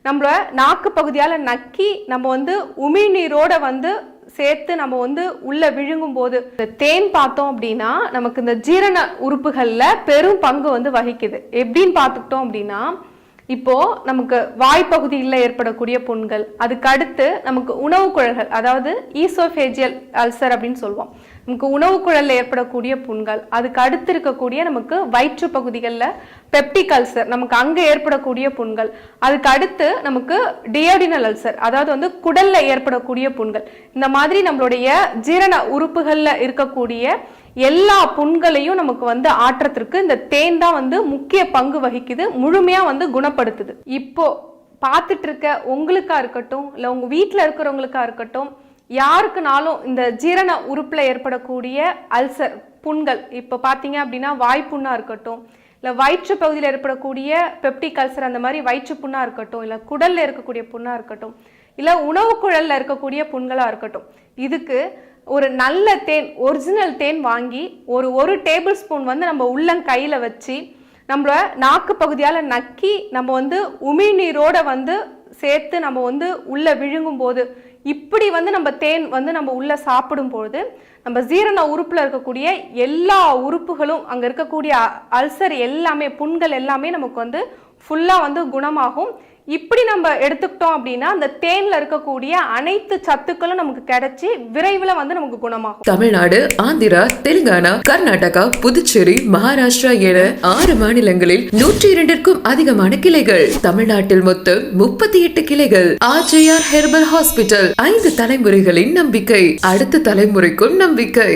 நம்மள நாக்கு பகுதியால் நக்கி நம்ம வந்து உமிழ்நீரோட வந்து சேர்த்து நம்ம வந்து உள்ள விழுங்கும் போது இந்த தேன் பார்த்தோம் அப்படின்னா நமக்கு இந்த ஜீரண உறுப்புகள்ல பெரும் பங்கு வந்து வகிக்குது. எப்படின்னு பார்த்துக்கிட்டோம் அப்படின்னா, இப்போ நமக்கு வாய்ப்பகுதியில் ஏற்படக்கூடிய புண்கள், அதுக்கு அடுத்து நமக்கு உணவு குழல்கள், அதாவது ஈசோஃபேஜியல் அல்சர் அப்படின்னு சொல்லுவோம், நமக்கு உணவு குழல்ல ஏற்படக்கூடிய புண்கள், அதுக்கு அடுத்து இருக்கக்கூடிய நமக்கு வயிற்று பகுதிகளில் பெப்டிக் அல்சர், நமக்கு அங்கே ஏற்படக்கூடிய புண்கள், அதுக்கு அடுத்து நமக்கு டியோடினல் அல்சர், அதாவது வந்து குடல்ல ஏற்படக்கூடிய புண்கள். இந்த மாதிரி நம்மளுடைய ஜீரண உறுப்புகள்ல இருக்கக்கூடிய எல்லா புண்களையும் நமக்கு வந்து ஆற்றத்திற்கு இந்த தேன் தான் வந்து முக்கிய பங்கு வகிக்குது, முழுமையா வந்து குணப்படுத்துது. இப்போ பார்த்துட்டு இருக்க உங்களுக்கா இருக்கட்டும், இல்லை உங்க வீட்டில் இருக்கிறவங்களுக்கா இருக்கட்டும், யாருக்குனாலும் இந்த ஜீரண உறுப்புல ஏற்படக்கூடிய அல்சர் புண்கள், இப்போ பார்த்தீங்க அப்படின்னா வாய்ப்புண்ணா இருக்கட்டும், இல்லை வயிற்று பகுதியில் ஏற்படக்கூடிய பெப்டிக் அல்சர், அந்த மாதிரி வயிற்று புண்ணா இருக்கட்டும், இல்லை குடல்ல இருக்கக்கூடிய புண்ணா இருக்கட்டும், இல்லை உணவு குழல்ல இருக்கக்கூடிய புண்களா இருக்கட்டும், இதுக்கு ஒரு நல்ல தேன், ஒரிஜினல் தேன் வாங்கி ஒரு டேபிள் ஸ்பூன் வந்து நம்ம உள்ளங்கையில் வச்சு நம்மள நாக்கு பகுதியால் நக்கி நம்ம வந்து உமிழ்நீரோட வந்து சேர்த்து நம்ம வந்து உள்ள விழுங்கும் போது, இப்படி வந்து நம்ம தேன் வந்து நம்ம உள்ள சாப்பிடும் பொழுது நம்ம ஜீரண உறுப்புல இருக்கக்கூடிய எல்லா உறுப்புகளும், அங்க இருக்கக்கூடிய அல்சர் எல்லாமே, புண்கள் எல்லாமே நமக்கு வந்து ஃபுல்லா வந்து குணமாகும். இப்படி நம்ம எடுத்துக்கிட்டோம் அப்படின்னா அந்த தேன்ல இருக்கக்கூடிய அனைத்து சத்துக்களும் நமக்கு கிடைச்சி விரைவில் வந்து நமக்கு குணமாகும். தமிழ்நாடு, ஆந்திரா, தெலுங்கானா, கர்நாடகா, புதுச்சேரி, மகாராஷ்டிரா என 6 மாநிலங்களில் 102க்கும் அதிகமான கிளைகள். தமிழ்நாட்டில் மொத்தம் 38 கிளைகள். RJR ஹெர்பல் ஹாஸ்பிட்டல், 5 தலைமுறைகளின் நம்பிக்கை, அடுத்த தலைமுறைக்கும் நம்பிக்கை.